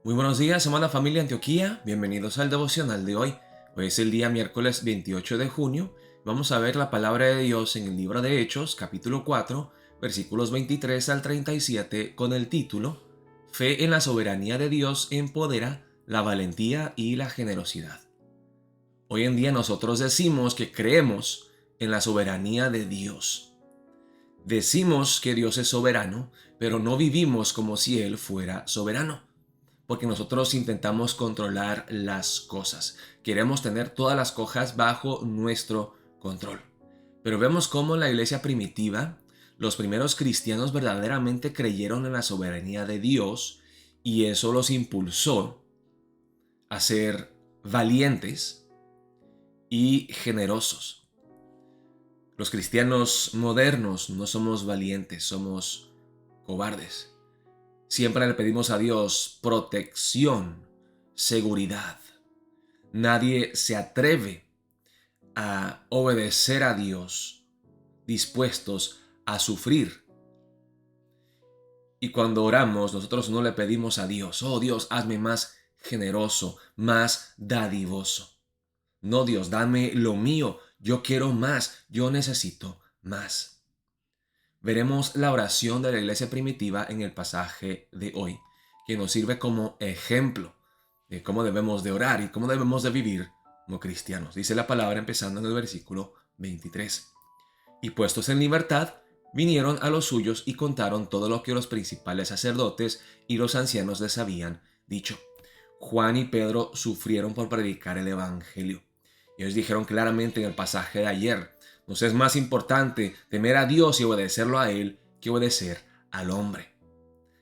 Muy buenos días, amada familia Antioquía. Bienvenidos al devocional de hoy. Hoy es el día miércoles 28 de junio. Vamos a ver la palabra de Dios en el libro de Hechos, capítulo 4, versículos 23 al 37, con el título Fe en la soberanía de Dios empodera la valentía y la generosidad. Hoy en día nosotros decimos que creemos en la soberanía de Dios. Decimos que Dios es soberano, pero no vivimos como si Él fuera soberano. Porque nosotros intentamos controlar las cosas. Queremos tener todas las cosas bajo nuestro control. Pero vemos cómo en la iglesia primitiva, los primeros cristianos verdaderamente creyeron en la soberanía de Dios y eso los impulsó a ser valientes y generosos. Los cristianos modernos no somos valientes, somos cobardes. Siempre le pedimos a Dios protección, seguridad. Nadie se atreve a obedecer a Dios dispuestos a sufrir. Y cuando oramos, nosotros no le pedimos a Dios, oh Dios, hazme más generoso, más dadivoso. No, Dios, dame lo mío, yo quiero más, yo necesito más. Veremos la oración de la iglesia primitiva en el pasaje de hoy, que nos sirve como ejemplo de cómo debemos de orar y cómo debemos de vivir como cristianos. Dice la palabra empezando en el versículo 23. Y puestos en libertad, vinieron a los suyos y contaron todo lo que los principales sacerdotes y los ancianos les habían dicho. Juan y Pedro sufrieron por predicar el evangelio. Ellos dijeron claramente en el pasaje de ayer: nos es más importante temer a Dios y obedecerlo a Él que obedecer al hombre.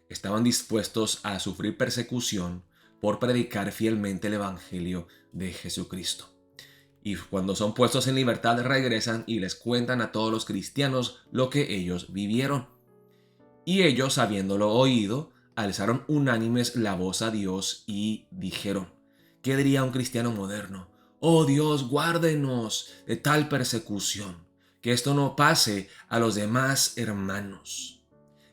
Estaban dispuestos a sufrir persecución por predicar fielmente el Evangelio de Jesucristo. Y cuando son puestos en libertad regresan y les cuentan a todos los cristianos lo que ellos vivieron. Y ellos, habiéndolo oído, alzaron unánimes la voz a Dios y dijeron: ¿qué diría un cristiano moderno? Oh Dios, guárdenos de tal persecución, que esto no pase a los demás hermanos.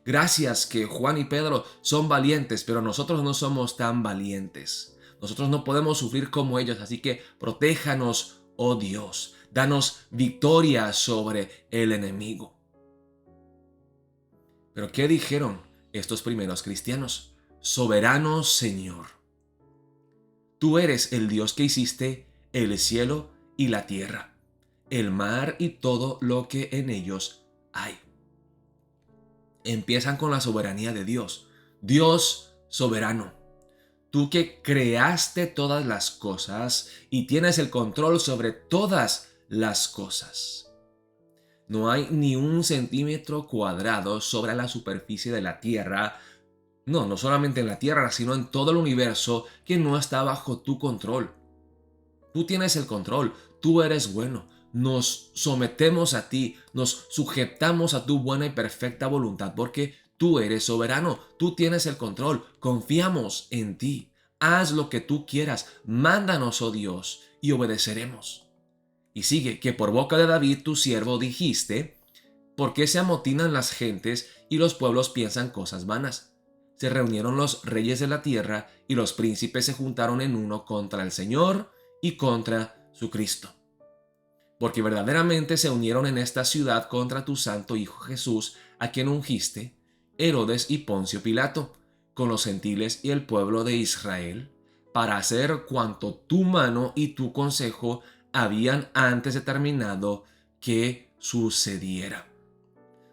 Gracias que Juan y Pedro son valientes, pero nosotros no somos tan valientes. Nosotros no podemos sufrir como ellos, así que protéjanos, oh Dios. Danos victoria sobre el enemigo. Pero ¿qué dijeron estos primeros cristianos? Soberano Señor, tú eres el Dios que hiciste el cielo y la tierra, el mar y todo lo que en ellos hay. Empiezan con la soberanía de Dios. Dios soberano, tú que creaste todas las cosas y tienes el control sobre todas las cosas. No hay ni un centímetro cuadrado sobre la superficie de la tierra, no solamente en la tierra, sino en todo el universo, que no está bajo tu control. Tú tienes el control, tú eres bueno. Nos sometemos a ti, nos sujetamos a tu buena y perfecta voluntad porque tú eres soberano, tú tienes el control, confiamos en ti. Haz lo que tú quieras, mándanos, oh Dios, y obedeceremos. Y sigue, que por boca de David tu siervo dijiste: ¿por qué se amotinan las gentes y los pueblos piensan cosas vanas? Se reunieron los reyes de la tierra y los príncipes se juntaron en uno contra el Señor y contra su Cristo. Porque verdaderamente se unieron en esta ciudad contra tu santo Hijo Jesús, a quien ungiste, Herodes y Poncio Pilato, con los gentiles y el pueblo de Israel, para hacer cuanto tu mano y tu consejo habían antes determinado que sucediera.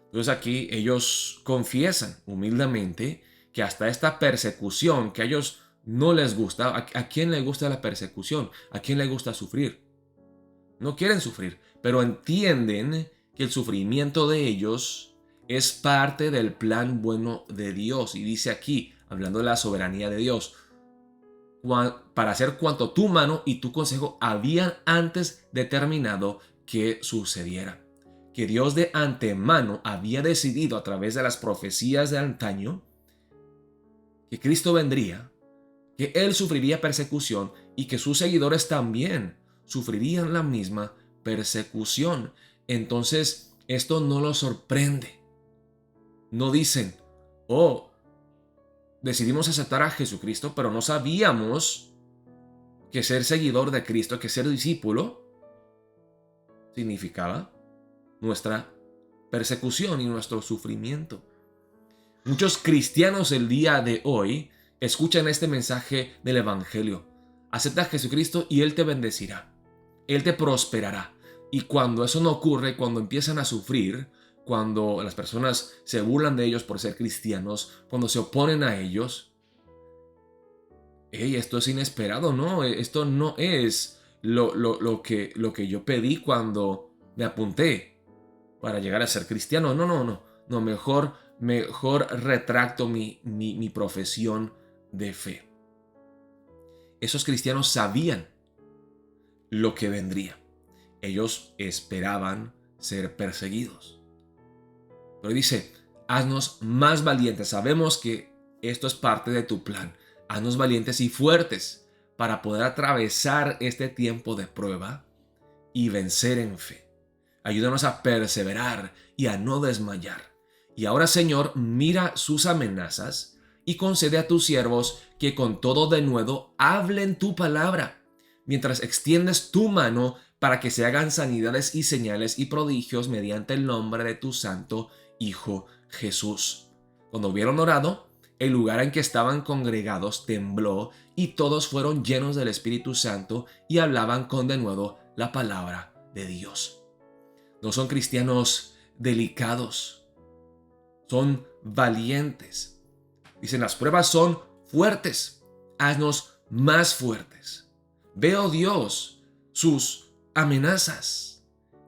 Entonces aquí ellos confiesan humildemente que hasta esta persecución que a ellos no les gusta. ¿A quién le gusta la persecución? ¿A quién le gusta sufrir? No quieren sufrir, pero entienden que el sufrimiento de ellos es parte del plan bueno de Dios. Y dice aquí, hablando de la soberanía de Dios: para hacer cuanto tu mano y tu consejo habían antes determinado que sucediera. Que Dios de antemano había decidido a través de las profecías de antaño que Cristo vendría, que Él sufriría persecución y que sus seguidores también sufrirían la misma persecución. Entonces, esto no los sorprende. No dicen: oh, decidimos aceptar a Jesucristo, pero no sabíamos que ser seguidor de Cristo, que ser discípulo, significaba nuestra persecución y nuestro sufrimiento. Muchos cristianos el día de hoy escuchan este mensaje del Evangelio. Acepta a Jesucristo y Él te bendecirá. Él te prosperará. Y cuando eso no ocurre, cuando empiezan a sufrir, cuando las personas se burlan de ellos por ser cristianos, cuando se oponen a ellos, hey, esto es inesperado, ¿no? Esto no es lo que yo pedí cuando me apunté para llegar a ser cristiano. No, mejor retracto mi profesión de fe. Esos cristianos sabían lo que vendría. Ellos esperaban ser perseguidos. Pero dice, haznos más valientes. Sabemos que esto es parte de tu plan. Haznos valientes y fuertes para poder atravesar este tiempo de prueba y vencer en fe. Ayúdanos a perseverar y a no desmayar. Y ahora, Señor, mira sus amenazas y concede a tus siervos que con todo denuedo hablen tu palabra, mientras extiendes tu mano para que se hagan sanidades y señales y prodigios mediante el nombre de tu santo Hijo Jesús. Cuando hubieron orado, el lugar en que estaban congregados tembló y todos fueron llenos del Espíritu Santo y hablaban con denuedo la palabra de Dios. No son cristianos delicados, son valientes. Dicen, las pruebas son fuertes, haznos más fuertes. Veo, Dios, sus amenazas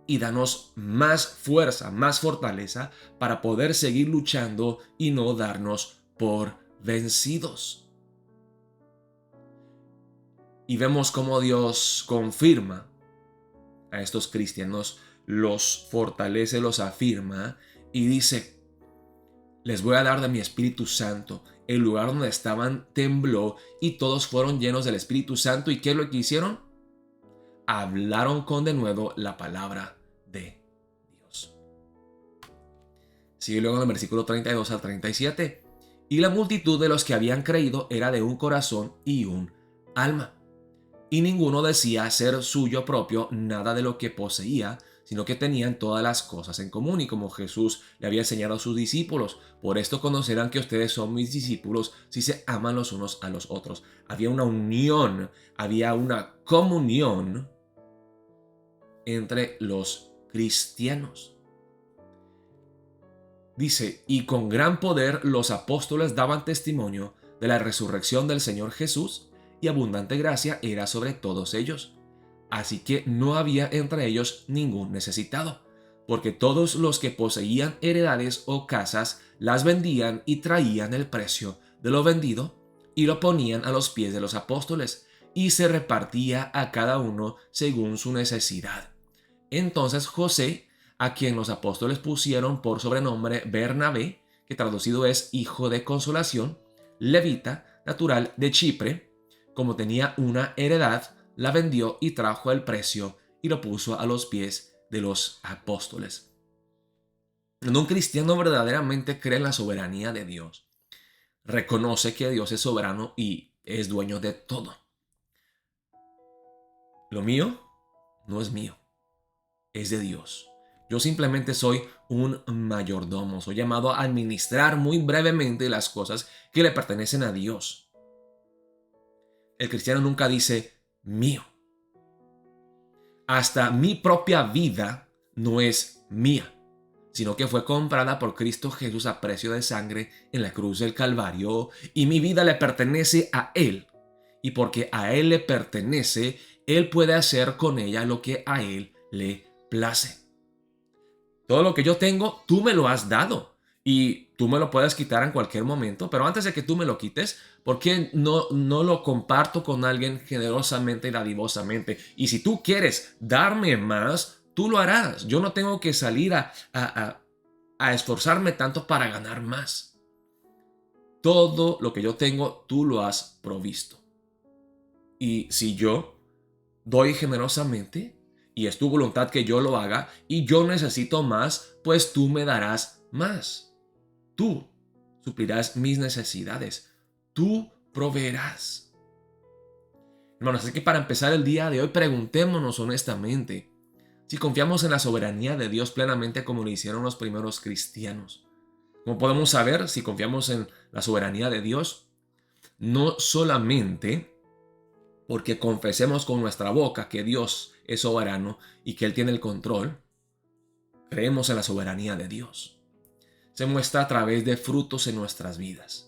y danos más fuerza, más fortaleza para poder seguir luchando y no darnos por vencidos. Y vemos cómo Dios confirma a estos cristianos, los fortalece, los afirma y dice, les voy a dar de mi Espíritu Santo. El lugar donde estaban tembló y todos fueron llenos del Espíritu Santo. ¿Y qué es lo que hicieron? Hablaron con denuedo la palabra de Dios. Sigue luego en el versículo 32 al 37. Y la multitud de los que habían creído era de un corazón y un alma. Y ninguno decía ser suyo propio nada de lo que poseía, sino que tenían todas las cosas en común. Y como Jesús le había enseñado a sus discípulos, por esto conocerán que ustedes son mis discípulos si se aman los unos a los otros. Había una unión, había una comunión entre los cristianos. Dice, y con gran poder los apóstoles daban testimonio de la resurrección del Señor Jesús, y abundante gracia era sobre todos ellos. Así que no había entre ellos ningún necesitado, porque todos los que poseían heredades o casas las vendían y traían el precio de lo vendido y lo ponían a los pies de los apóstoles, y se repartía a cada uno según su necesidad. Entonces José, a quien los apóstoles pusieron por sobrenombre Bernabé, que traducido es hijo de consolación, levita, natural de Chipre, como tenía una heredad, la vendió y trajo el precio y lo puso a los pies de los apóstoles. Cuando un cristiano verdaderamente cree en la soberanía de Dios, reconoce que Dios es soberano y es dueño de todo. Lo mío no es mío, es de Dios. Yo simplemente soy un mayordomo, soy llamado a administrar muy brevemente las cosas que le pertenecen a Dios. El cristiano nunca dice mío. Hasta mi propia vida no es mía, sino que fue comprada por Cristo Jesús a precio de sangre en la cruz del Calvario, y mi vida le pertenece a Él. Y porque a Él le pertenece, Él puede hacer con ella lo que a Él le place. Todo lo que yo tengo, tú me lo has dado. Y tú me lo puedes quitar en cualquier momento, pero antes de que tú me lo quites, ¿por qué no lo comparto con alguien generosamente y dadivosamente? Y si tú quieres darme más, tú lo harás. Yo no tengo que salir a esforzarme tanto para ganar más. Todo lo que yo tengo, tú lo has provisto. Y si yo doy generosamente, y es tu voluntad que yo lo haga, y yo necesito más, pues tú me darás más. Tú suplirás mis necesidades. tú proveerás. Hermanos, así que para empezar el día de hoy, preguntémonos honestamente si confiamos en la soberanía de Dios plenamente como lo hicieron los primeros cristianos. ¿Cómo podemos saber si confiamos en la soberanía de Dios? No solamente porque confesemos con nuestra boca que Dios es soberano y que Él tiene el control, creemos en la soberanía de Dios. Se muestra a través de frutos en nuestras vidas.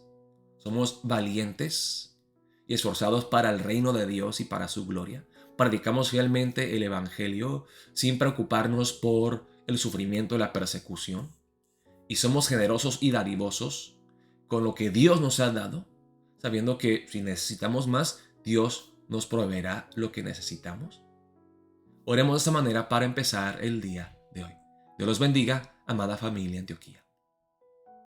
Somos valientes y esforzados para el reino de Dios y para su gloria. Predicamos fielmente el Evangelio sin preocuparnos por el sufrimiento y la persecución. Y somos generosos y dadivosos con lo que Dios nos ha dado, sabiendo que si necesitamos más, Dios nos proveerá lo que necesitamos. Oremos de esta manera para empezar el día de hoy. Dios los bendiga, amada familia Antioquía.